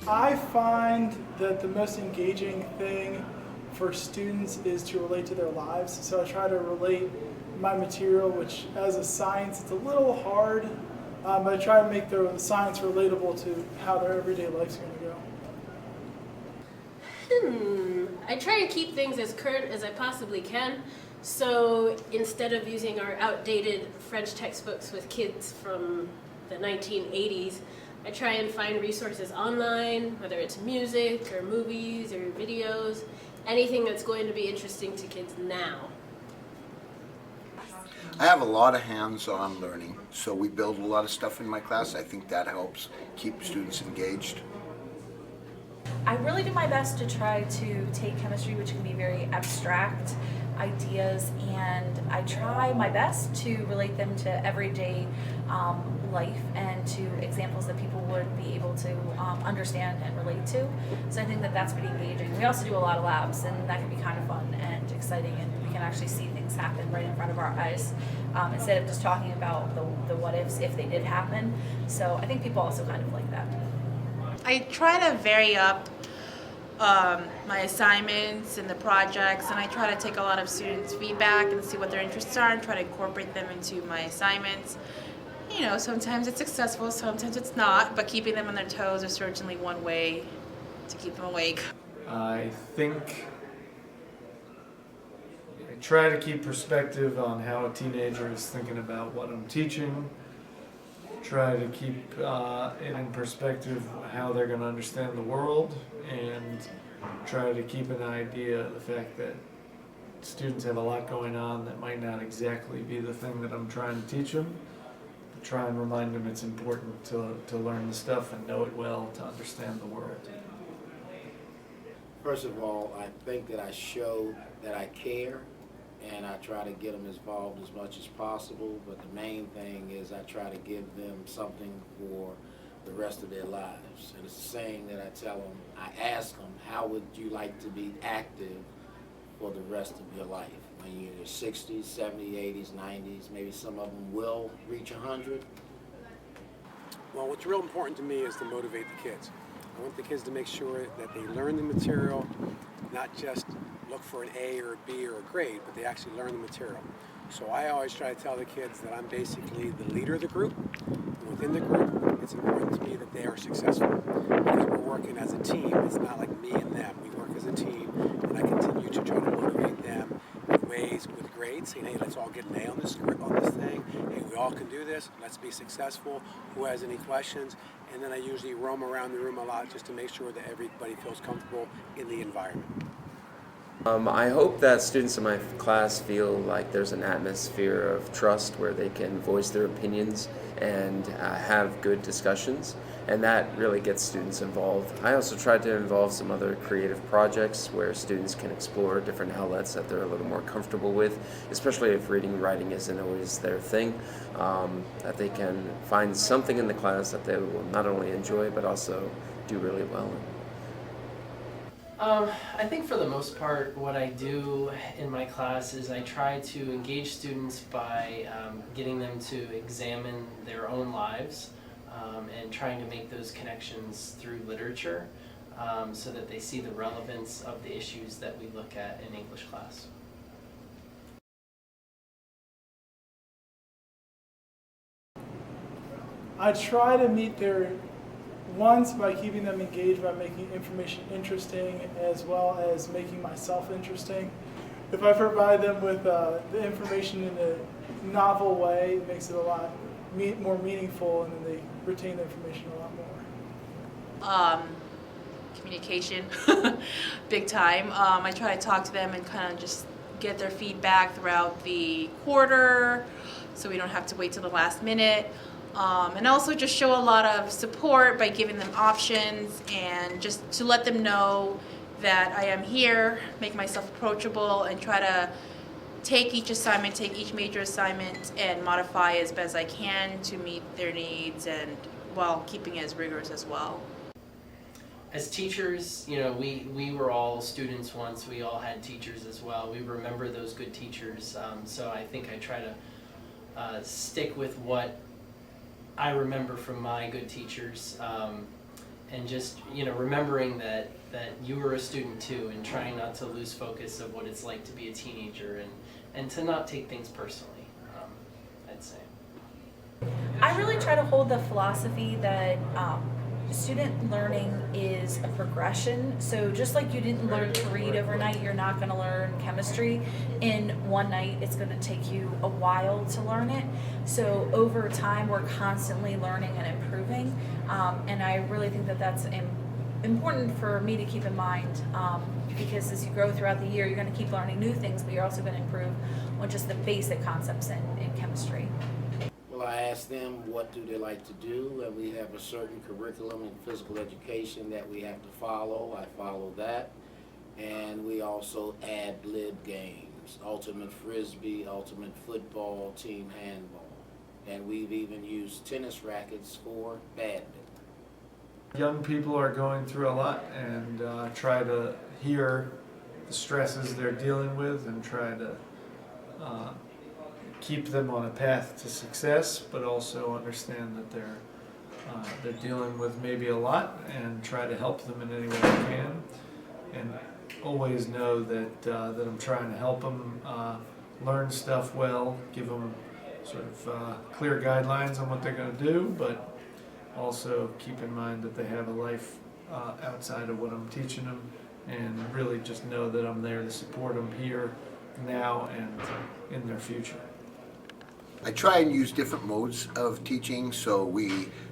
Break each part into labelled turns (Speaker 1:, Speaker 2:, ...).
Speaker 1: I find that the most engaging thing for students is to relate to their lives. So I try to relate my material, which as a science, it's a little hard, but I try to make the science relatable to how their everyday life's going to go.
Speaker 2: I try to keep things as current as I possibly can. So instead of using our outdated French textbooks with kids from the 1980s, I try and find resources online, whether it's music or movies or videos, anything that's going to be interesting to kids now.
Speaker 3: I have a lot of hands-on learning, so we build a lot of stuff in my class. I think that helps keep students engaged.
Speaker 4: I really do my best to try to take chemistry, which can be very abstract ideas, and I try my best to relate them to everyday life and to examples that people would be able to understand and relate to. So I think that that's pretty engaging. We also do a lot of labs, and that can be kind of fun and exciting, and we can actually see things happen right in front of our eyes instead of just talking about the what ifs if they did happen. So I think people also kind of like that.
Speaker 5: I try to vary up my assignments and the projects, and I try to take a lot of students' feedback and see what their interests are and try to incorporate them into my assignments. You know, sometimes it's successful, sometimes it's not, but keeping them on their toes is certainly one way to keep them awake.
Speaker 6: I think I try to keep perspective on how a teenager is thinking about what I'm teaching. Try to keep it in perspective how they're going to understand the world, and try to keep an idea of the fact that students have a lot going on that might not exactly be the thing that I'm trying to teach them. But try and remind them it's important to learn the stuff and know it well to understand the world.
Speaker 7: First of all, I think that I show that I care, and I try to get them involved as much as possible, but the main thing is I try to give them something for the rest of their lives. And it's the saying that I tell them, I ask them, how would you like to be active for the rest of your life? When you're in your 60s, 70s, 80s, 90s, maybe some of them will reach 100.
Speaker 8: Well, what's real important to me is to motivate the kids. I want the kids to make sure that they learn the material, not just look for an A or a B or a grade, but they actually learn the material. So I always try to tell the kids that I'm basically the leader of the group. And within the group, it's important to me that they are successful, because we're working as a team. It's not like me and them. We work as a team, and I continue to try to motivate them in ways with grades, saying, hey, let's all get an A on this thing. Hey, we all can do this. Let's be successful. Who has any questions? And then I usually roam around the room a lot just to make sure that everybody feels comfortable in the environment.
Speaker 9: I hope that students in my class feel like there's an atmosphere of trust where they can voice their opinions and have good discussions, and that really gets students involved. I also try to involve some other creative projects where students can explore different outlets that they're a little more comfortable with, especially if reading and writing isn't always their thing, that they can find something in the class that they will not only enjoy but also do really well in.
Speaker 10: I think for the most part what I do in my class is I try to engage students by getting them to examine their own lives and trying to make those connections through literature so that they see the relevance of the issues that we look at in English class.
Speaker 1: I try to meet their wants by keeping them engaged, by making information interesting, as well as making myself interesting. If I provide them with the information in a novel way, it makes it a lot more meaningful, and then they retain the information a lot more.
Speaker 5: Communication, big time. I try to talk to them and kind of just get their feedback throughout the quarter so we don't have to wait till the last minute. And also just show a lot of support by giving them options and just to let them know that I am here, make myself approachable, and try to take each assignment, take each major assignment and modify as best I can to meet their needs, and while keeping it as rigorous as well.
Speaker 10: As teachers, you know, we were all students once. We all had teachers as well. We remember those good teachers. So I think I try to stick with what I remember from my good teachers, and just remembering that you were a student too, and trying not to lose focus of what it's like to be a teenager, and to not take things personally. I'd say.
Speaker 4: I really try to hold the philosophy that student learning is a progression. So just like you didn't learn to read overnight, you're not going to learn chemistry in one night. It's going to take you a while to learn it. So over time, we're constantly learning and improving. And I really think that that's important for me to keep in mind, because as you grow throughout the year, you're going to keep learning new things, but you're also going to improve on just the basic concepts in chemistry.
Speaker 7: Well, I ask them what do they like to do, and we have a certain curriculum in physical education that we have to follow. I follow that. And we also add lib games, ultimate frisbee, ultimate football, team handball. And we've even used tennis rackets for badminton.
Speaker 6: Young people are going through a lot, and try to hear the stresses they're dealing with and try to keep them on a path to success, but also understand that they're dealing with maybe a lot, and try to help them in any way I can, and always know that that I'm trying to help them learn stuff well, give them sort of clear guidelines on what they're going to do, but also keep in mind that they have a life outside of what I'm teaching them, and really just know that I'm there to support them here, now, and in their future.
Speaker 3: I try and use different modes of teaching, so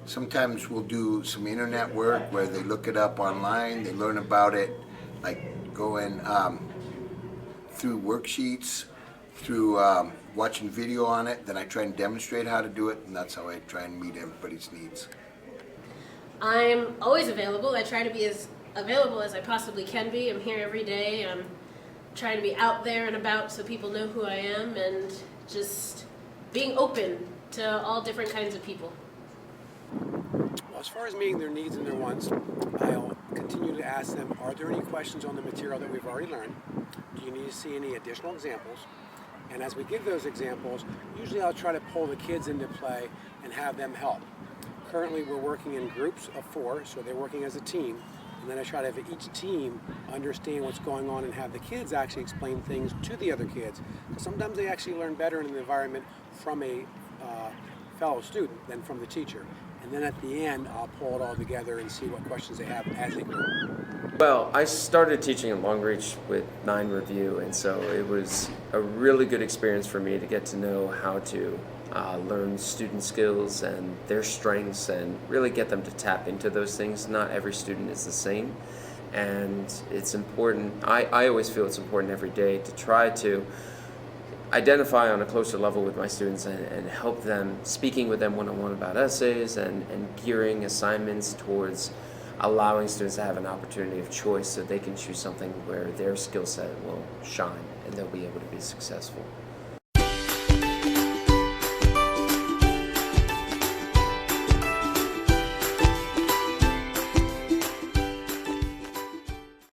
Speaker 3: sometimes we'll do some internet work where they look it up online, they learn about it, like going through worksheets, through watching video on it, then I try and demonstrate how to do it, and that's how I try and meet everybody's needs.
Speaker 2: I'm always available. I try to be as available as I possibly can be. I'm here every day. I'm trying to be out there and about so people know who I am, and just being open to all different kinds of people.
Speaker 8: Well, as far as meeting their needs and their wants, I'll continue to ask them, are there any questions on the material that we've already learned? Do you need to see any additional examples? And as we give those examples, usually I'll try to pull the kids into play and have them help. Currently we're working in groups of 4, so they're working as a team. And then I try to have each team understand what's going on and have the kids actually explain things to the other kids. Because sometimes they actually learn better in an environment from a fellow student than from the teacher. And then at the end, I'll pull it all together and see what questions they have as a group.
Speaker 9: Well, I started teaching at Long Reach with 9 Review, and so it was a really good experience for me to get to know how to learn student skills and their strengths, and really get them to tap into those things. Not every student is the same, and it's important. I always feel it's important every day to try to identify on a closer level with my students and help them, speaking with them one-on-one about essays, and gearing assignments towards allowing students to have an opportunity of choice so they can choose something where their skill set will shine and they'll be able to be successful.